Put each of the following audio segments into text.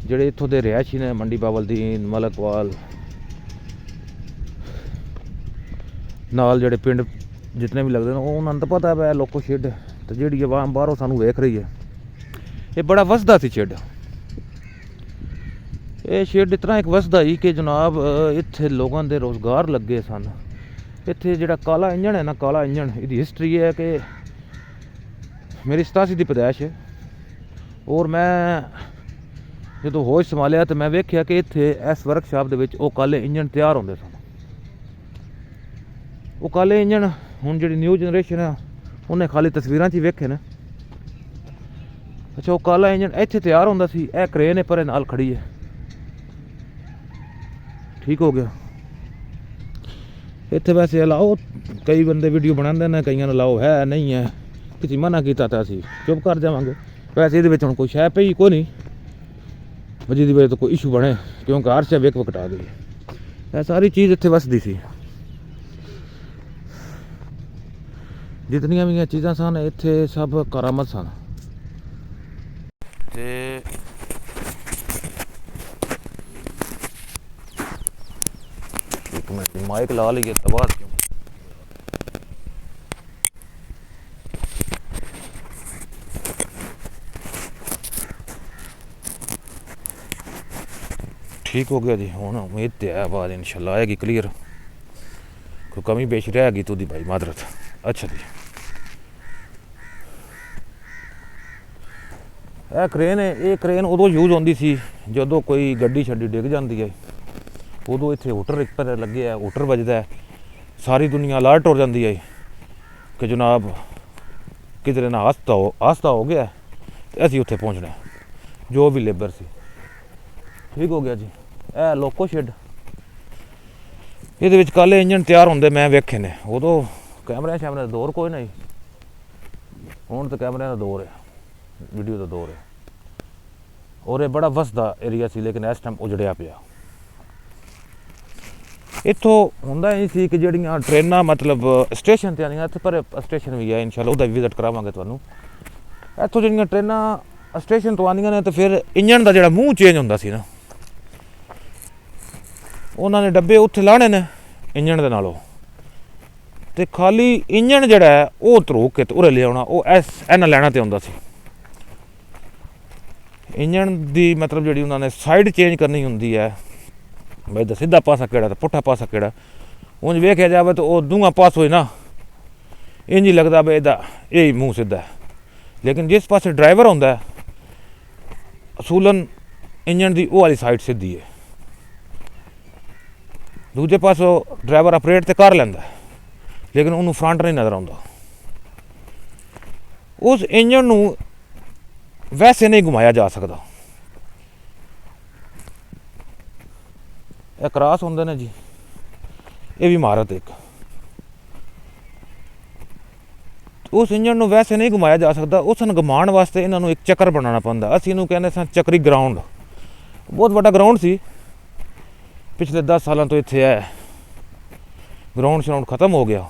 ਜਿਹੜੇ ਇੱਥੋਂ ਦੇ ਰਿਹਾਇਸ਼ੀ ਨੇ ਮੰਡੀ ਬਾਵਲਦੀਨ ਮਲਕਵਾਲ ਨਾਲ ਜਿਹੜੇ ਪਿੰਡ ਜਿतने ਵੀ ਲੱਗਦੇ ਨੇ ਉਹਨਾਂ ਨੂੰ ਤਾਂ ਪਤਾ ਹੈ ਲੋਕੋ ਸ਼ੈੱਡ ਤੇ ਜਿਹੜੀ ਆਵਾਮ ਬਾਹਰੋਂ ਸਾਨੂੰ ਵੇਖ ਰਹੀ ਹੈ ਇਹ ਬੜਾ ਵਸਦਾ ਸੀ ਸ਼ੈੱਡ। ਇਹ ਸ਼ੈੱਡ ਇਤਨਾ ਇੱਕ ਵਸਦਾ ਹੀ ਕਿ ਜਨਾਬ ਇੱਥੇ ਲੋਕਾਂ ਦੇ ਰੋਜ਼ਗਾਰ ਲੱਗੇ ਸਨ। ਇੱਥੇ ਜਿਹੜਾ ਕਾਲਾ ਇੰਜਣ ਹੈ ਨਾ ਕਾਲਾ ਇੰਜਣ ਇਹਦੀ ਹਿਸਟਰੀ ਹੈ ਕਿ ਮੇਰੀ 87 ਦੀ ਪੈਦਾਇਸ਼ ਹੈ ਔਰ ਮੈਂ ਜਦੋਂ ਹੋਸ਼ ਸੰਭਾਲਿਆ ਤਾਂ ਮੈਂ ਵੇਖਿਆ ਕਿ ਇੱਥੇ ਇਸ ਵਰਕਸ਼ਾਪ ਦੇ ਵਿੱਚ ਉਹ ਕਾਲੇ ਇੰਜਣ ਤਿਆਰ ਹੁੰਦੇ ਸਨ। ਉਹ ਕਾਲੇ ਇੰਜਣ ਹੁਣ ਜਿਹੜੀ ਨਿਊ ਜਨਰੇਸ਼ਨ ਆ ਉਹਨੇ ਖਾਲੀ ਤਸਵੀਰਾਂ 'ਚ ਹੀ ਵੇਖੇ ਨੇ। ਅੱਛਾ ਉਹ ਕਾਲਾ ਇੰਜਣ ਇੱਥੇ ਤਿਆਰ ਹੁੰਦਾ ਸੀ। ਇਹ ਕਰੇਨ ਪਰੇ ਨਾਲ ਖੜੀ ਹੈ। ਠੀਕ ਹੋ ਗਿਆ। ਇੱਥੇ ਵੈਸੇ ਅਲਾਓ ਕਈ ਬੰਦੇ ਵੀਡੀਓ ਬਣਾਉਂਦੇ ਨੇ ਕਈਆਂ ਨੂੰ ਅਲਾਓ ਹੈ ਨਹੀਂ ਹੈ ਕਿਸੇ ਮਨਾ ਕੀਤਾ ਤਾਂ ਅਸੀਂ ਚੁੱਪ ਕਰ ਜਾਵਾਂਗੇ। ਵੈਸੇ ਇਹਦੇ ਵਿੱਚ ਹੁਣ ਕੋਈ ਸ਼ੈ ਪਈ ਕੋਈ ਨਹੀਂ ਜਿਹਦੀ ਵਜ੍ਹਾ ਤੋਂ ਕੋਈ ਇਸ਼ੂ ਬਣੇ ਕਿਉਂਕਿ ਹਰ ਸ਼ੈ ਵੇਖ ਵਕਟਾ ਗਈ। ਇਹ ਸਾਰੀ ਚੀਜ਼ ਇੱਥੇ ਵਸਦੀ ਸੀ। ਜਿਤਨੀਆਂ ਵੀ ਚੀਜ਼ਾਂ ਸਨ ਇੱਥੇ ਸਭ ਕਰਾਮਤ ਸਨ। ਤੇ ਇੱਕ ਮਿੰਟ ਮਾਈਕ ਲਾ ਲਈਏ ਤਾਂ ਬਾਅਦ ਕਿਉਂ ठीक हो गया जी। ਹੁਣ उम्मीद तो है आवाज़ इंशाल्लाह आएगी क्लियर। कोई कमी पेश रहेगी तो दी भाई मादरत। अच्छा जी ਇਹ ਕ੍ਰੇਨ ਹੈ। ਇਹ ਕ੍ਰੇਨ ਉਦੋਂ ਯੂਜ਼ ਹੁੰਦੀ ਸੀ ਜਦੋਂ ਕੋਈ ਗੱਡੀ ਛੱਡੀ ਡਿੱਗ ਜਾਂਦੀ ਹੈ ਉਦੋਂ ਇੱਥੇ ਹੂਟਰ ਇੱਕ ਪਰ ਲੱਗੇ ਹੈ ਹੂਟਰ ਵੱਜਦਾ ਸਾਰੀ ਦੁਨੀਆ ਅਲਰਟ ਹੋ ਜਾਂਦੀ ਹੈ ਕਿ ਜਨਾਬ ਕਿਧਰੇ ਨਾ ਹਾਦਸਾ ਹੋ ਗਿਆ ਤੇ ਅਸੀਂ ਉੱਥੇ ਪਹੁੰਚਣਾ ਜੋ ਵੀ ਲੇਬਰ ਸੀ। ਠੀਕ ਹੋ ਗਿਆ ਜੀ। ਇਹ ਲੋਕੋ ਸ਼ੈੱਡ ਇਹਦੇ ਵਿੱਚ ਕਾਲੇ ਇੰਜਣ ਤਿਆਰ ਹੁੰਦੇ ਮੈਂ ਵੇਖੇ ਨੇ। ਉਦੋਂ ਕੈਮਰਿਆਂ ਦਾ ਦੌਰ ਕੋਈ ਨਹੀਂ। ਹੁਣ ਤਾਂ ਕੈਮਰਿਆਂ ਦਾ ਦੌਰ ਹੈ ਵੀਡੀਓ ਦਾ ਦੌਰ ਹੈ ਔਰ ਇਹ ਬੜਾ ਵਸਦਾ ਏਰੀਆ ਸੀ ਲੇਕਿਨ ਇਸ ਟਾਈਮ ਉਜੜਿਆ ਪਿਆ। ਇੱਥੋਂ ਹੁੰਦਾ ਇਹ ਸੀ ਕਿ ਜਿਹੜੀਆਂ ਟ੍ਰੇਨਾਂ ਮਤਲਬ ਸਟੇਸ਼ਨ 'ਤੇ ਆਉਂਦੀਆਂ ਇੱਥੇ ਪਰ ਸਟੇਸ਼ਨ ਵੀ ਹੈ ਇਨਸ਼ਾਅੱਲਾ ਉਹਦਾ ਵੀ ਵਿਜ਼ਿਟ ਕਰਾਵਾਂਗੇ ਤੁਹਾਨੂੰ। ਇੱਥੋਂ ਜਿਹੜੀਆਂ ਟ੍ਰੇਨਾਂ ਸਟੇਸ਼ਨ ਤੋਂ ਆਉਂਦੀਆਂ ਨੇ ਤਾਂ ਫਿਰ ਇੰਜਣ ਦਾ ਜਿਹੜਾ ਮੂੰਹ ਚੇਂਜ ਹੁੰਦਾ ਸੀ ਨਾ ਉਹਨਾਂ ਨੇ ਡੱਬੇ ਉੱਥੇ ਲਾਣੇ ਨੇ ਇੰਜਣ ਦੇ ਨਾਲੋਂ ਤੇ ਖਾਲੀ ਇੰਜਣ ਜਿਹੜਾ ਹੈ ਉਹ ਧਰੋ ਕੇ ਤੇ ਉਰੇ ਲਿਆਉਣਾ ਉਹ ਇਹਨਾਂ ਲੈਣਾ ਤੇ ਹੁੰਦਾ ਸੀ। ਇੰਜਣ ਦੀ ਮਤਲਬ ਜਿਹੜੀ ਉਹਨਾਂ ਨੇ ਸਾਈਡ ਚੇਂਜ ਕਰਨੀ ਹੁੰਦੀ ਹੈ ਬਈ ਦਾ ਸਿੱਧਾ ਪਾਸਾ ਕਿਹੜਾ ਤੇ ਪੁੱਠਾ ਪਾਸਾ ਕਿਹੜਾ ਉਂਝ ਵੇਖਿਆ ਜਾਵੇ ਤਾਂ ਉਹ ਦੋਵਾਂ ਪਾਸ ਹੋਏ ਨਾ ਇੰਝ ਹੀ ਲੱਗਦਾ ਬਈ ਇਹਦਾ ਇਹ ਮੂੰਹ ਸਿੱਧਾ ਲੇਕਿਨ ਜਿਸ ਪਾਸੇ ਡਰਾਈਵਰ ਹੁੰਦਾ ਅਸੂਲਨ ਇੰਜਣ ਦੀ ਉਹ ਵਾਲੀ ਸਾਈਡ ਸਿੱਧੀ ਹੈ। ਦੂਜੇ ਪਾਸੋਂ ਡਰਾਈਵਰ ਆਪਰੇਟ ਤੇ ਕਰ ਲੈਂਦਾ ਲੇਕਿਨ ਉਹਨੂੰ ਫਰੰਟ ਨਹੀਂ ਨਜ਼ਰ ਆਉਂਦਾ। ਉਸ ਇੰਜਣ ਨੂੰ ਵੈਸੇ ਨਹੀਂ ਘੁਮਾਇਆ ਜਾ ਸਕਦਾ। ਇਹ ਕਰਾਸ ਹੁੰਦੇ ਨੇ ਜੀ। ਇਹ ਵੀ ਇਮਾਰਤ ਇੱਕ ਉਸ ਇੰਜਣ ਨੂੰ ਵੈਸੇ ਨਹੀਂ ਘੁਮਾਇਆ ਜਾ ਸਕਦਾ। ਉਸ ਨੂੰ ਘੁਮਾਉਣ ਵਾਸਤੇ ਇਹਨਾਂ ਨੂੰ ਇੱਕ ਚੱਕਰ ਬਣਾਉਣਾ ਪੈਂਦਾ। ਅਸੀਂ ਇਹਨੂੰ ਕਹਿੰਦੇ ਸਾਂ ਚੱਕਰੀ ਗਰਾਊਂਡ। ਬਹੁਤ ਵੱਡਾ ਗਰਾਊਂਡ ਸੀ ਪਿਛਲੇ 10 ਸਾਲਾਂ ਤੋਂ ਇੱਥੇ ਹੈ। ਗਰਾਊਂਡ ਸ਼ਰਾਊਂਡ ਖਤਮ ਹੋ ਗਿਆ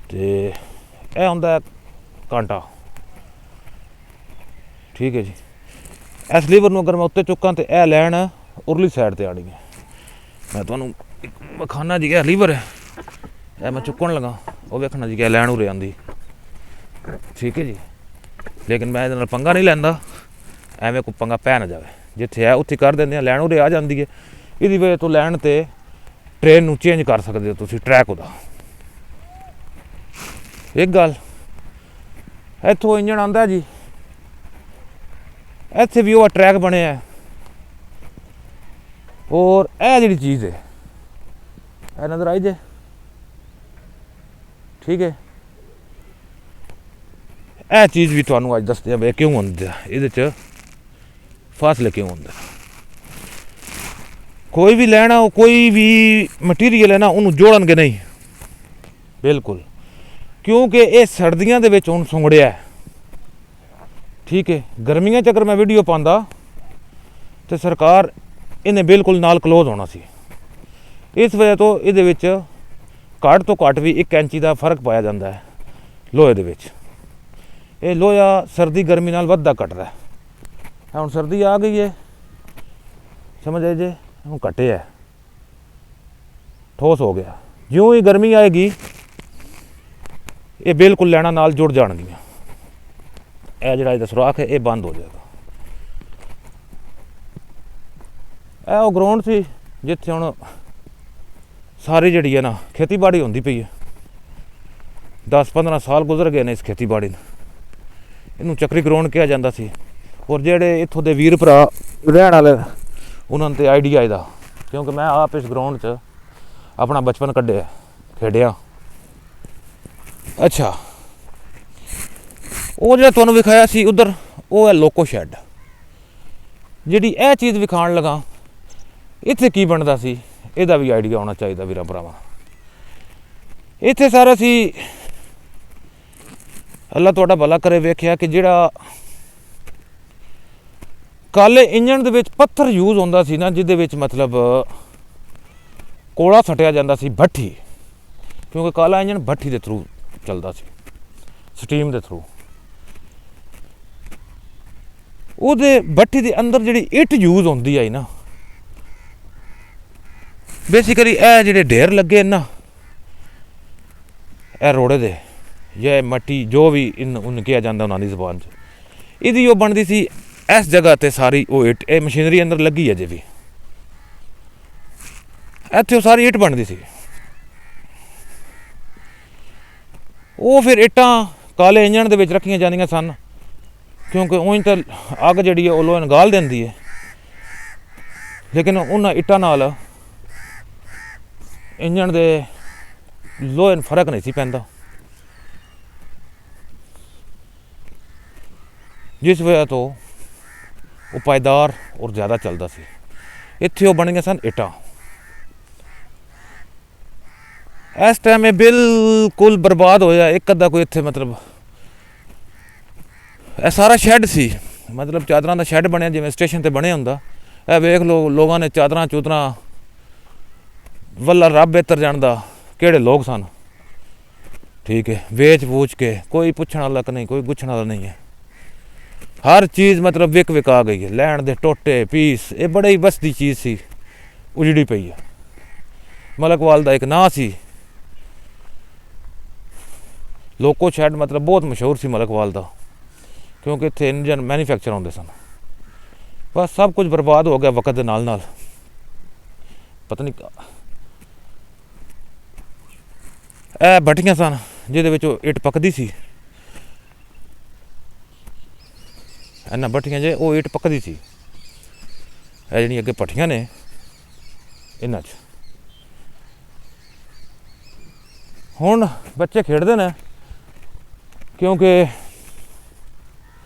ਤੇ ਇਹ ਹੁੰਦਾ ਕਾਂਟਾ। ਠੀਕ ਹੈ ਜੀ। ਇਸ ਲੀਵਰ ਨੂੰ ਅਗਰ ਮੈਂ ਉੱਤੇ ਚੁੱਕਾਂ ਤੇ ਇਹ ਲੈਣ ਉਰਲੀ ਸਾਈਡ ਤੇ ਆਣੀ ਹੈ। ਮੈਂ ਤੁਹਾਨੂੰ ਇੱਕ ਵਿਖਾਉਣਾ ਜੀ ਇਹ ਲੀਵਰ ਹੈ ਇਹ ਮੈਂ ਚੁੱਕਣ ਲੱਗਾ ਉਹ ਵੇਖਣਾ ਜੀ ਕਿ ਲੈਣ ਉਰੇ ਆਉਂਦੀ। ਠੀਕ ਹੈ ਜੀ। ਲੇਕਿਨ ਮੈਂ ਇਹਦੇ ਨਾਲ ਪੰਗਾ ਨਹੀਂ ਲੈਂਦਾ ਐਵੇਂ ਕੋਈ ਪੰਗਾ ਪੈ ਨਾ ਜਾਵੇ। ਜਿੱਥੇ ਹੈ ਉੱਥੇ ਕਰ ਦਿੰਦੇ ਆ ਲੈਣ ਉਰੇ ਆ ਜਾਂਦੀ ਹੈ। ਇਹਦੀ ਵਜ੍ਹਾ ਤੋਂ ਲੈਣ ਤੇ ਟ੍ਰੇਨ ਨੂੰ ਚੇਂਜ ਕਰ ਸਕਦੇ ਹੋ ਤੁਸੀਂ ਟਰੈਕ ਉਹਦਾ। ਇੱਕ ਗੱਲ ਇੱਥੋਂ ਇੰਜਣ ਆਉਂਦਾ ਜੀ ਇੱਥੇ ਵੀ ਉਹ ਟਰੈਕ ਬਣਿਆ ਔਰ ਇਹ ਜਿਹੜੀ ਚੀਜ਼ ਹੈ ਇਹ ਨਜ਼ਰ ਆਈ ਜੇ। ਠੀਕ ਹੈ। ਇਹ ਚੀਜ਼ ਵੀ ਤੁਹਾਨੂੰ ਅੱਜ ਦੱਸਦੇ ਆ ਬਈ ਕਿਉਂ ਹੁੰਦਾ ਇਹਦੇ 'ਚ ਫਾਸਲੇ ਕਿਉਂ ਹੁੰਦਾ। ਕੋਈ ਵੀ ਲੈਣਾ ਕੋਈ ਵੀ ਮਟੀਰੀਅਲ ਹੈ ਨਾ ਉਹਨੂੰ ਜੋੜਨਗੇ ਨਹੀਂ ਬਿਲਕੁਲ ਕਿਉਂਕਿ ਇਹ ਸਰਦੀਆਂ ਦੇ ਵਿੱਚ ਹੁਣ ਸੁੰਗੜਿਆ। ਠੀਕ ਹੈ। ਗਰਮੀਆਂ 'ਚ ਅਗਰ ਮੈਂ ਵੀਡੀਓ ਪਾਉਂਦਾ ਤਾਂ ਸਰਕਾਰ ਇਹਨੇ ਬਿਲਕੁਲ ਨਾਲ ਕਲੋਜ਼ ਹੋਣਾ ਸੀ। ਇਸ ਵਜ੍ਹਾ ਤੋਂ ਇਹਦੇ ਵਿੱਚ ਘੱਟ ਤੋਂ ਘੱਟ ਵੀ 1 ਇੰਚੀ ਦਾ ਫਰਕ ਪਾਇਆ ਜਾਂਦਾ ਹੈ ਲੋਹੇ ਦੇ ਵਿੱਚ। ਇਹ ਲੋਹਾ ਸਰਦੀ ਗਰਮੀ ਨਾਲ ਵੱਧਦਾ ਘਟਦਾ। ਹੁਣ ਸਰਦੀ ਆ ਗਈ ਹੈ, ਸਮਝ ਆਏ ਜੇ, ਹੁਣ ਘਟਿਆ, ਠੋਸ ਹੋ ਗਿਆ। ਜਿਉਂ ਹੀ ਗਰਮੀ ਆਏਗੀ ਇਹ ਬਿਲਕੁਲ ਲੈਣਾ ਨਾਲ ਜੁੜ ਜਾਣਗੀਆਂ। ਇਹ ਜਿਹੜਾ ਇਹਦਾ ਸੁਰਾਖ ਹੈ ਇਹ ਬੰਦ ਹੋ ਜਾਏਗਾ। ਇਹ ਉਹ ਗਰਾਊਂਡ ਸੀ ਜਿੱਥੇ ਹੁਣ ਸਾਰੀ ਜਿਹੜੀ ਹੈ ਨਾ ਖੇਤੀਬਾੜੀ ਹੁੰਦੀ ਪਈ ਹੈ। 10-15 ਸਾਲ ਗੁਜ਼ਰ ਗਏ ਨੇ ਇਸ ਖੇਤੀਬਾੜੀ ਨੂੰ। ਇਹਨੂੰ ਚੱਕਰੀ ਗਰਾਊਂਡ ਕਿਹਾ ਜਾਂਦਾ ਸੀ। ਔਰ ਜਿਹੜੇ ਇੱਥੋਂ ਦੇ ਵੀਰ ਭਰਾ ਰਹਿਣ ਵਾਲੇ ਉਹਨਾਂ ਨੂੰ ਤੇ ਆਈਡੀਆ ਇਹਦਾ, ਕਿਉਂਕਿ ਮੈਂ ਆਪ ਇਸ ਗਰਾਊਂਡ 'ਚ ਆਪਣਾ ਬਚਪਨ ਕੱਢਿਆ, ਖੇਡਿਆ। ਅੱਛਾ, ਉਹ ਜਿਹੜਾ ਤੁਹਾਨੂੰ ਵਿਖਾਇਆ ਸੀ ਉਧਰ, ਉਹ ਹੈ ਲੋਕੋ ਸ਼ੈੱਡ। ਜਿਹੜੀ ਇਹ ਚੀਜ਼ ਵਿਖਾਉਣ ਲਗਾ, ਇੱਥੇ ਕੀ ਬਣਦਾ ਸੀ ਇਹਦਾ ਵੀ ਆਈਡੀਆ ਹੋਣਾ ਚਾਹੀਦਾ ਵੀਰਾਂ ਭਰਾਵਾਂ। ਇੱਥੇ ਸਾਰਾ ਅਸੀਂ, ਅੱਲਾ ਤੁਹਾਡਾ ਭਲਾ ਕਰੇ, ਵੇਖਿਆ ਕਿ ਜਿਹੜਾ ਕਾਲੇ ਇੰਜਣ ਦੇ ਵਿੱਚ ਪੱਥਰ ਯੂਜ਼ ਹੁੰਦਾ ਸੀ ਨਾ, ਜਿਹਦੇ ਵਿੱਚ ਮਤਲਬ ਕੋਲਾ ਸੱਟਿਆ ਜਾਂਦਾ ਸੀ, ਭੱਠੀ, ਕਿਉਂਕਿ ਕਾਲਾ ਇੰਜਣ ਭੱਠੀ ਦੇ ਥਰੂ ਚੱਲਦਾ ਸੀ, ਸਟੀਮ ਦੇ ਥਰੂ। ਉਹਦੇ ਭੱਠੀ ਦੇ ਅੰਦਰ ਜਿਹੜੀ ਇੱਟ ਯੂਜ਼ ਹੁੰਦੀ ਆਈ ਨਾ, ਬੇਸਿਕਲੀ ਇਹ ਜਿਹੜੇ ਢੇਰ ਲੱਗੇ ਨਾ, ਇਹ ਰੋੜੇ ਦੇ ਜਾਂ ਮੱਟੀ ਜੋ ਵੀ ਉਹਨੂੰ ਕਿਹਾ ਜਾਂਦਾ ਉਹਨਾਂ ਦੀ ਜ਼ੁਬਾਨ 'ਚ, ਇਹਦੀ ਉਹ ਬਣਦੀ ਸੀ ਇਸ ਜਗ੍ਹਾ 'ਤੇ ਸਾਰੀ ਉਹ ਇੱਟ। ਇਹ ਮਸ਼ੀਨਰੀ ਅੰਦਰ ਲੱਗੀ ਅਜੇ ਵੀ, ਇੱਥੇ ਉਹ ਸਾਰੀ ਇੱਟ ਬਣਦੀ ਸੀ। ਉਹ ਫਿਰ ਇੱਟਾਂ ਕਾਲੇ ਇੰਜਣ ਦੇ ਵਿੱਚ ਰੱਖੀਆਂ ਜਾਂਦੀਆਂ ਸਨ, ਕਿਉਂਕਿ ਉਂਝ ਤਾਂ ਅੱਗ ਜਿਹੜੀ ਹੈ ਉਹ ਲੋਹੇ ਨੂੰ ਗਾਲ ਦਿੰਦੀ ਹੈ, ਲੇਕਿਨ ਉਹਨਾਂ ਇੱਟਾਂ ਨਾਲ ਇੰਜਣ ਦੇ ਲੋਹੇ ਨੂੰ ਫਰਕ ਨਹੀਂ ਸੀ ਪੈਂਦਾ, ਜਿਸ ਵਜ੍ਹਾ ਤੋਂ ਉਹ ਪਾਇਦਾਰ ਔਰ ਜ਼ਿਆਦਾ ਚੱਲਦਾ ਸੀ। ਇੱਥੇ ਉਹ ਬਣੀਆਂ ਸਨ ਇੱਟਾਂ। ਇਸ ਟਾਈਮ ਇਹ ਬਿਲਕੁਲ ਬਰਬਾਦ ਹੋਇਆ। ਇੱਕ ਅੱਧਾ ਕੋਈ ਇੱਥੇ ਮਤਲਬ ਇਹ ਸਾਰਾ ਸ਼ੈੱਡ ਸੀ, ਮਤਲਬ ਚਾਦਰਾਂ ਦਾ ਸ਼ੈੱਡ ਬਣਿਆ ਜਿਵੇਂ ਸਟੇਸ਼ਨ 'ਤੇ ਬਣਿਆ ਹੁੰਦਾ। ਇਹ ਵੇਖ ਲਓ, ਲੋਕਾਂ ਨੇ ਚਾਦਰਾਂ ਚੂਦਰਾਂ, ਵੱਲਾ ਰੱਬ ਬਿਹਤਰ ਜਾਣਦਾ ਕਿਹੜੇ ਲੋਕ ਸਨ, ਠੀਕ ਹੈ, ਵੇਚ ਵੂਚ ਕੇ, ਕੋਈ ਪੁੱਛਣ ਵਾਲਾ ਨਹੀਂ, ਕੋਈ ਗੁੱਛਣ ਵਾਲਾ ਨਹੀਂ ਹੈ। ਹਰ ਚੀਜ਼ ਮਤਲਬ ਵਿਕ ਵਿਕਾ ਗਈ ਹੈ, ਲੈਣ ਦੇ ਟੋਟੇ ਪੀਸ। ਇਹ ਬੜਾ ਹੀ ਬਸਦੀ ਚੀਜ਼ ਸੀ, ਉਜੜੀ ਪਈ ਹੈ। ਮਲਕਵਾਲ ਦਾ ਇੱਕ ਨਾਂ ਸੀ ਲੋਕੋ ਸ਼ੈੱਡ, ਮਤਲਬ ਬਹੁਤ ਮਸ਼ਹੂਰ ਸੀ ਮਲਕਵਾਲ ਦਾ, ਕਿਉਂਕਿ ਇੱਥੇ ਇੰਜਨ ਮੈਨੂਫੈਕਚਰ ਹੁੰਦੇ ਸਨ। ਬਸ ਸਭ ਕੁਝ ਬਰਬਾਦ ਹੋ ਗਿਆ ਵਕਤ ਦੇ ਨਾਲ ਨਾਲ। ਪਤਾ ਨਹੀਂ, ਇਹ ਭੱਠੀਆਂ ਸਨ ਜਿਹਦੇ ਵਿੱਚ ਉਹ ਇੱਟ ਪੱਕਦੀ ਸੀ। ਇਹਨਾਂ ਭੱਠੀਆਂ 'ਚ ਉਹ ਇੱਟ ਪੱਕਦੀ ਸੀ। ਇਹ ਜਿਹੜੀਆਂ ਅੱਗੇ ਭੱਠੀਆਂ ਨੇ ਇਹਨਾਂ 'ਚ ਹੁਣ ਬੱਚੇ ਖੇਡਦੇ ਨੇ, ਕਿਉਂਕਿ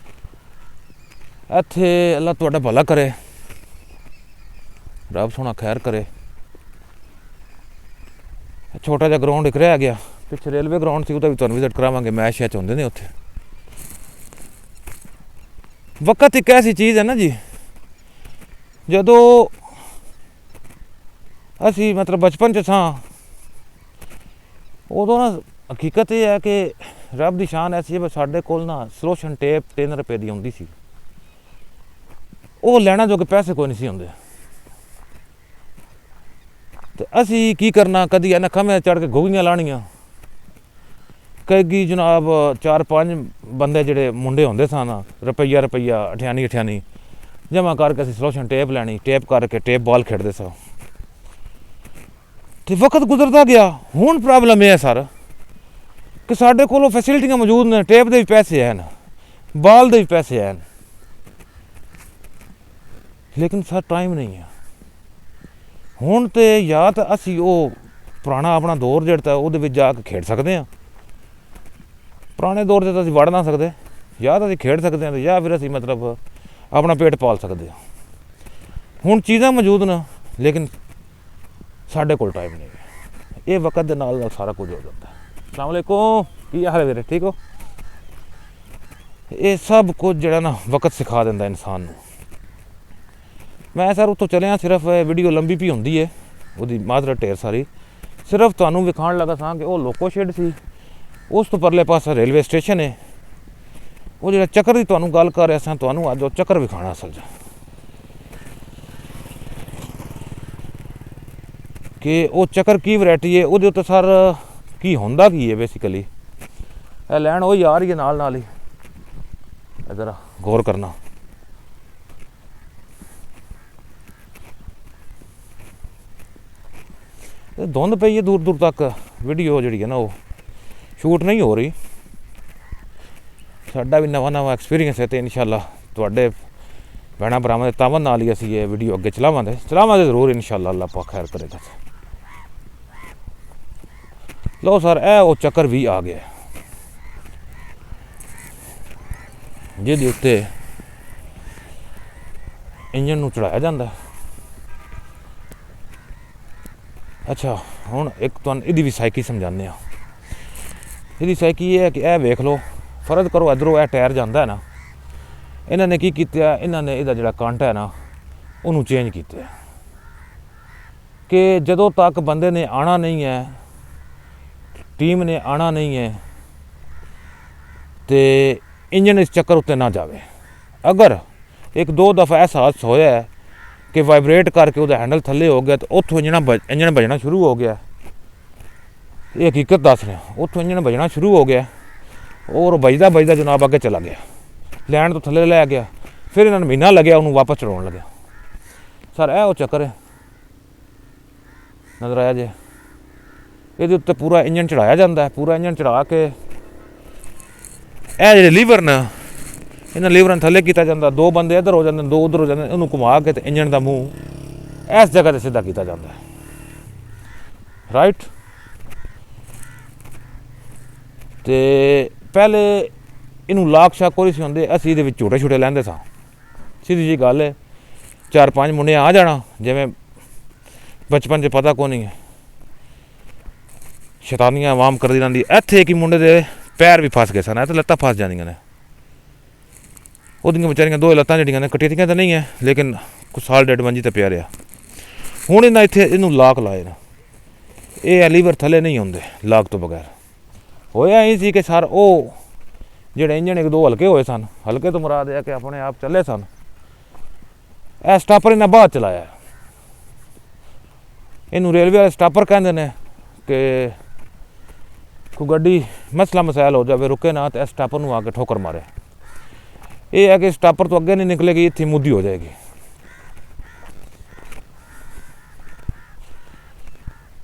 ਇੱਥੇ ਅੱਲਾ ਤੁਹਾਡਾ ਭਲਾ ਕਰੇ, ਰੱਬ ਸੋਹਣਾ ਖੈਰ ਕਰੇ। ਛੋਟਾ ਜਿਹਾ ਗਰਾਊਂਡ ਇੱਕ ਰਹਿ ਗਿਆ, ਪਿੱਛੇ ਰੇਲਵੇ ਗਰਾਊਂਡ ਸੀ, ਉਹਦਾ ਵੀ ਤੁਹਾਨੂੰ ਵਿਜ਼ਿਟ ਕਰਾਵਾਂਗੇ। ਮੈਚ ਸ਼ੈਚ ਹੁੰਦੇ ਨੇ ਉੱਥੇ। ਵਕਤ ਇੱਕ ਐਸੀ ਚੀਜ਼ ਹੈ ਨਾ ਜੀ, ਜਦੋਂ ਅਸੀਂ ਮਤਲਬ ਬਚਪਨ 'ਚ ਸਾਂ, ਉਦੋਂ ਨਾ ਹਕੀਕਤ ਇਹ ਹੈ ਕਿ ਰੱਬ ਦੀ ਸ਼ਾਨ ਐਸੀ ਹੈ, ਸਾਡੇ ਕੋਲ ਨਾ ਸਲੋਸ਼ਨ ਟੇਪ 3 ਰੁਪਏ ਦੀ ਆਉਂਦੀ ਸੀ। ਉਹ ਲੈਣਾ ਜੋ ਕਿ ਪੈਸੇ ਕੋਈ ਨਹੀਂ ਸੀ ਹੁੰਦੇ। ਤੇ ਅਸੀਂ ਕੀ ਕਰਨਾ, ਕਦੀ ਇਹਨਾਂ ਖੰਭਿਆਂ ਚੜ੍ਹ ਕੇ ਗੋਲੀਆਂ ਲਾਉਣੀਆਂ, ਕਈ ਜਨਾਬ 4-5 ਬੰਦੇ ਜਿਹੜੇ ਮੁੰਡੇ ਹੁੰਦੇ ਸਨ, ਰੁਪਈਆ 98 ਜਮ੍ਹਾਂ ਕਰਕੇ ਅਸੀਂ ਸਲੋਸ਼ਨ ਟੇਪ ਲੈਣੀ, ਟੇਪ ਕਰਕੇ ਟੇਪ ਬਾਲ ਖੇਡਦੇ ਸਾਂ। ਤੇ ਵਕਤ ਗੁਜ਼ਰਦਾ ਗਿਆ। ਹੁਣ ਪ੍ਰੋਬਲਮ ਇਹ ਹੈ ਸਰ ਕਿ ਸਾਡੇ ਕੋਲ ਫੈਸਿਲਿਟੀਆਂ ਮੌਜੂਦ ਨੇ, ਟੇਪ ਦੇ ਵੀ ਪੈਸੇ ਹਨ, ਬਾਲ ਦੇ ਵੀ ਪੈਸੇ ਹਨ, ਲੇਕਿਨ ਸਰ ਟਾਈਮ ਨਹੀਂ ਹੈ। ਹੁਣ ਤੇ ਜਾਂ ਤਾਂ ਅਸੀਂ ਉਹ ਪੁਰਾਣਾ ਆਪਣਾ ਦੌਰ ਜਿਹੜਾ ਉਹਦੇ ਵਿੱਚ ਜਾ ਕੇ ਖੇਡ ਸਕਦੇ ਹਾਂ। ਪੁਰਾਣੇ ਦੌਰ 'ਤੇ ਤਾਂ ਅਸੀਂ ਵੜ ਨਾ ਸਕਦੇ, ਜਾਂ ਤਾਂ ਅਸੀਂ ਖੇਡ ਸਕਦੇ ਹਾਂ, ਜਾਂ ਫਿਰ ਅਸੀਂ ਮਤਲਬ ਆਪਣਾ ਪੇਟ ਪਾਲ ਸਕਦੇ ਹਾਂ। ਹੁਣ ਚੀਜ਼ਾਂ ਮੌਜੂਦ ਨੇ, ਲੇਕਿਨ ਸਾਡੇ ਕੋਲ ਟਾਈਮ ਨਹੀਂ ਹੈ। ਇਹ ਵਕਤ ਦੇ ਨਾਲ ਨਾਲ ਸਾਰਾ ਕੁਝ ਹੋ ਜਾਂਦਾ। ਅਸਲਾਮ ਅਲੈਕੁਮ, ਕੀ ਹਾਲ ਹੈ ਵੀਰੇ, ਠੀਕ ਹੋ? ਇਹ ਸਭ ਕੁਝ ਜਿਹੜਾ ਨਾ ਵਕਤ ਸਿਖਾ ਦਿੰਦਾ ਇਨਸਾਨ ਨੂੰ। ਮੈਂ ਸਰ ਉੱਥੋਂ ਚੱਲਿਆ, ਸਿਰਫ ਵੀਡੀਓ ਲੰਬੀ ਵੀ ਹੁੰਦੀ ਹੈ, ਉਹਦੀ ਮਾਜ਼ਰਤ ਢੇਰ ਸਾਰੀ। ਸਿਰਫ ਤੁਹਾਨੂੰ ਵਿਖਾਉਣ ਲੱਗਾ ਸਾਂ ਕਿ ਉਹ ਲੋਕੋ ਸ਼ੈੱਡ ਸੀ, ਉਸ ਤੋਂ ਪਰਲੇ ਪਾਸੇ ਰੇਲਵੇ ਸਟੇਸ਼ਨ ਹੈ। ਉਹ ਜਿਹੜਾ ਚੱਕਰ ਦੀ ਤੁਹਾਨੂੰ ਗੱਲ ਕਰ ਰਿਹਾ ਸਾਂ, ਤੁਹਾਨੂੰ ਅੱਜ ਉਹ ਚੱਕਰ ਵਿਖਾਣਾ ਅਸਲ 'ਚ ਕਿ ਉਹ ਚੱਕਰ ਕੀ ਵੈਰਾਈਟੀ ਹੈ, ਉਹਦੇ ਉੱਤੇ ਸਰ ਕੀ ਹੁੰਦਾ ਕੀ ਹੈ ਬੇਸਿਕਲੀ। ਇਹ ਲੈਣ ਉਹੀ ਆ ਰਹੀ ਹੈ ਨਾਲ ਨਾਲ ਹੀ, ਜ਼ਰਾ ਗੌਰ ਕਰਨਾ। ਧੁੰਦ ਪਈ ਹੈ ਦੂਰ ਦੂਰ ਤੱਕ, ਵੀਡੀਓ ਜਿਹੜੀ ਹੈ ਨਾ ਉਹ ਸ਼ੂਟ ਨਹੀਂ ਹੋ ਰਹੀ। ਸਾਡਾ ਵੀ ਨਵਾਂ ਨਵਾਂ ਐਕਸਪੀਰੀਅੰਸ ਹੈ ਅਤੇ ਇਨਸ਼ਾਅੱਲਾ ਤੁਹਾਡੇ ਭੈਣਾਂ ਭਰਾਵਾਂ ਦੇ ਤਾਵਨ ਨਾਲ ਹੀ ਅਸੀਂ ਇਹ ਵੀਡੀਓ ਅੱਗੇ ਚਲਾਵਾਂਗੇ ਜ਼ਰੂਰ ਇਨਸ਼ਾਅੱਲਾ, ਅੱਲਾ ਪਾਕ ਖੈਰ ਕਰੇਗਾ। ਲਓ ਸਰ, ਇਹ ਉਹ ਚੱਕਰ ਵੀ ਆ ਗਿਆ ਜਿਹਦੇ ਉੱਤੇ ਇੰਜਨ ਨੂੰ ਚੜਾਇਆ ਜਾਂਦਾ। ਅੱਛਾ, ਹੁਣ ਇੱਕ ਤੁਹਾਨੂੰ ਇਹਦੀ ਵੀ ਸਾਈਕੀ ਸਮਝਾਉਂਦੇ ਹਾਂ। ਇਹਦੀ ਸਾਈਕੀ ਇਹ ਹੈ ਕਿ ਇਹ ਵੇਖ ਲਓ, ਫਰਜ਼ ਕਰੋ ਇੱਧਰੋਂ ਇਹ ਟਾਇਰ ਜਾਂਦਾ ਹੈ ਨਾ, ਇਹਨਾਂ ਨੇ ਕੀ ਕੀਤਾ, ਇਹਨਾਂ ਨੇ ਇਹਦਾ ਜਿਹੜਾ ਕੰਟ ਹੈ ਨਾ ਉਹਨੂੰ ਚੇਂਜ ਕੀਤਾ ਕਿ ਜਦੋਂ ਤੱਕ ਬੰਦੇ ਨੇ ਆਉਣਾ ਨਹੀਂ ਹੈ, ਟੀਮ ਨੇ ਆਉਣਾ ਨਹੀਂ ਹੈ, ਤੇ ਇੰਜਨ ਇਸ ਚੱਕਰ ਉੱਤੇ ਨਾ ਜਾਵੇ। ਅਗਰ ਇੱਕ ਦੋ ਦਫਾ ਅਹਿਸਾਸ ਹੋਇਆ ਹੈ ਕਿ ਵਾਈਬਰੇਟ ਕਰਕੇ ਉਹਦਾ ਹੈਂਡਲ ਥੱਲੇ ਹੋ ਗਿਆ, ਤਾਂ ਉੱਥੋਂ ਇੰਜਣ ਵੱਜਣਾ ਸ਼ੁਰੂ ਹੋ ਗਿਆ। ਇਹ ਹਕੀਕਤ ਦੱਸ ਰਿਹਾ, ਉੱਥੋਂ ਇੰਜਣ ਵੱਜਣਾ ਸ਼ੁਰੂ ਹੋ ਗਿਆ ਔਰ ਵੱਜਦਾ ਜਨਾਬ ਅੱਗੇ ਚਲਾ ਗਿਆ, ਲੈਣ ਤੋਂ ਥੱਲੇ ਲੈ ਗਿਆ। ਫਿਰ ਇਹਨਾਂ ਨੂੰ ਮਹੀਨਾ ਲੱਗਿਆ ਉਹਨੂੰ ਵਾਪਸ ਚੜਾਉਣ ਲੱਗਿਆ। ਸਰ ਇਹ ਉਹ ਚੱਕਰ ਹੈ, ਨਜ਼ਰ ਆਇਆ ਜੇ। ਇਹਦੇ ਉੱਤੇ ਪੂਰਾ ਇੰਜਣ ਚੜਾਇਆ ਜਾਂਦਾ ਹੈ, ਪੂਰਾ ਇੰਜਣ ਚੜਾ ਕੇ ਇਹ ਜਿਹੜੇ ਲੀਵਰ ਨੇ, ਇਹਨਾਂ ਲੀਵਰਾਂ ਨੂੰ ਥੱਲੇ ਕੀਤਾ ਜਾਂਦਾ। ਦੋ ਬੰਦੇ ਇੱਧਰ ਹੋ ਜਾਂਦੇ, ਦੋ ਉੱਧਰ ਹੋ ਜਾਂਦੇ, ਉਹਨੂੰ ਘੁਮਾ ਕੇ ਤੇ ਇੰਜਣ ਦਾ ਮੂੰਹ ਇਸ ਜਗ੍ਹਾ 'ਤੇ ਸਿੱਧਾ ਕੀਤਾ ਜਾਂਦਾ ਹੈ, ਰਾਈਟ। ਤੇ ਪਹਿਲੇ ਇਹਨੂੰ ਲਾਕ ਸ਼ਾਕ ਕੋਈ ਸੀ ਹੁੰਦੇ, ਅਸੀਂ ਇਹਦੇ ਵਿੱਚ ਝੂਟੇ ਲੈਂਦੇ ਸਾਂ। ਸਿੱਧੀ ਜਿਹੀ ਗੱਲ ਹੈ, 4-5 ਮੁੰਡੇ ਆ ਜਾਣਾ, ਜਿਵੇਂ ਬਚਪਨ 'ਚ ਪਤਾ ਕੋ ਨਹੀਂ ਹੈ, ਸ਼ੈਤਾਨੀਆਂ ਆਵਾਮ ਕਰਦੀ ਰਹਿੰਦੀ। ਇੱਥੇ ਇੱਕ ਮੁੰਡੇ ਦੇ ਪੈਰ ਵੀ ਫਸ ਗਏ ਸਨ, ਤੇ ਲੱਤਾਂ ਫਸ ਜਾਂਦੀਆਂ ਨੇ ਉਹਦੀਆਂ ਵਿਚਾਰੀਆਂ, ਦੋ ਲੱਤਾਂ ਜਿਹੜੀਆਂ ਨੇ ਕੱਟੀਆਂ ਤਾਂ ਨਹੀਂ ਹੈ, ਲੇਕਿਨ ਕੁਛ ਸਾਲ ਡੇਢ ਮੰਜੀ ਤੇ ਪਿਆ ਰਿਹਾ। ਹੁਣ ਇਹਨਾਂ ਇੱਥੇ ਇਹਨੂੰ ਲਾਕ ਲਾਏ ਨਾ, ਇਹ ਲੀਵਰ ਥੱਲੇ ਨਹੀਂ ਹੁੰਦੇ ਲਾਕ ਤੋਂ ਬਗੈਰ। ਹੋਇਆ ਇਹ ਸੀ ਕਿ ਸਰ ਉਹ ਜਿਹੜੇ ਇੰਜਣ ਇੱਕ ਦੋ ਹਲਕੇ ਹੋਏ ਸਨ, ਹਲਕੇ ਤੋਂ ਮੁਰਾਦ ਹੈ ਕਿ ਆਪਣੇ ਆਪ ਚੱਲੇ ਸਨ, ਇਹ ਸਟਾਪਰ ਇਹਨਾਂ ਬਾਅਦ ਚਲਾਇਆ। ਇਹਨੂੰ ਰੇਲਵੇ ਵਾਲੇ ਸਟਾਪਰ ਕਹਿੰਦੇ ਨੇ ਕਿ ਕੋਈ ਗੱਡੀ ਮਸਲਾ ਮਸਾਇਲ ਹੋ ਜਾਵੇ, ਰੁਕੇ ਨਾ, ਤੇ ਸਟਾਪਰ ਨੂੰ ਆ ਕੇ ਠੋਕਰ ਮਾਰੇ। ਇਹ ਹੈ ਕਿ ਸਟਾਪਰ ਤੋਂ ਅੱਗੇ ਨਹੀਂ ਨਿਕਲੇਗੀ, ਇੱਥੇ ਮੁੱਦੀ ਹੋ ਜਾਏਗੀ।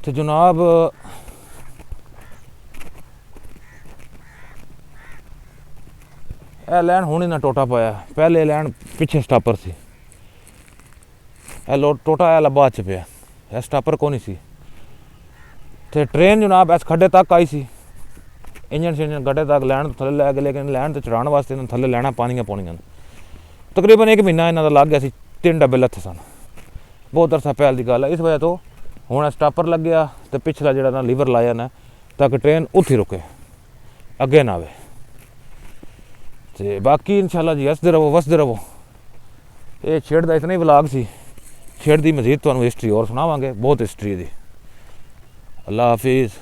ਤੇ ਜਨਾਬ ਇਹ ਲੈਣ ਹੁਣ ਇਹਨਾਂ ਟੋਟਾ ਪਾਇਆ, ਪਹਿਲੇ ਲੈਣ ਪਿੱਛੇ ਸਟਾਪਰ ਸੀ, ਇਹ ਟੋਟਾ ਇਹ ਬਾਅਦ 'ਚ ਪਿਆ, ਇਹ ਸਟਾਪਰ ਕੋ ਨਹੀਂ ਸੀ। ਤੇ ਟ੍ਰੇਨ ਜਨਾਬ ਇਸ ਖੱਡੇ ਤੱਕ ਆਈ ਸੀ, ਇੰਜਣ ਗੱਡੇ ਤੱਕ ਲੈਣ ਤੋਂ ਥੱਲੇ ਲੈ ਗਏ, ਲੇਕਿਨ ਲੈਣ ਤੇ ਚੜਾਉਣ ਵਾਸਤੇ ਇਹਨਾਂ ਥੱਲੇ ਲੈਣਾ ਪਾਉਣੀਆਂ। ਤਕਰੀਬਨ 1 ਮਹੀਨਾ ਇਹਨਾਂ ਦਾ ਲੱਗ ਗਿਆ ਸੀ, 3 ਡੱਬੇ ਲੱਥੇ ਸਨ, ਬਹੁਤ ਅਰਸਾ ਪਹਿਲ ਦੀ ਗੱਲ ਹੈ। ਇਸ ਵਜ੍ਹਾ ਤੋਂ ਹੁਣ ਸਟਾਪਰ ਲੱਗਿਆ ਤੇ ਪਿਛਲਾ ਜਿਹੜਾ ਨਾ ਲੀਵਰ ਲਾਇਆ ਨਾ, ਤਾਂ ਕਿ ਟ੍ਰੇਨ ਉੱਥੇ ਰੁਕੇ, ਅੱਗੇ ਨਾ ਆਵੇ। ਤੇ ਬਾਕੀ ਇਨਸ਼ਾਅੱਲਾ ਜੀ ਹੱਸਦੇ ਰਹੋ, ਵਸਦੇ ਰਹੋ। ਇਹ ਛੇੜ ਦਾ ਇਤਨਾ ਹੀ ਵਲਾਗ ਸੀ, ਛੇੜ ਦੀ ਮਜ਼ੀਦ ਤੁਹਾਨੂੰ ਹਿਸਟਰੀ ਹੋਰ ਸੁਣਾਵਾਂਗੇ, ਬਹੁਤ ਹਿਸਟਰੀ ਦੀ। ਅੱਲਾ ਹਾਫਿਜ਼।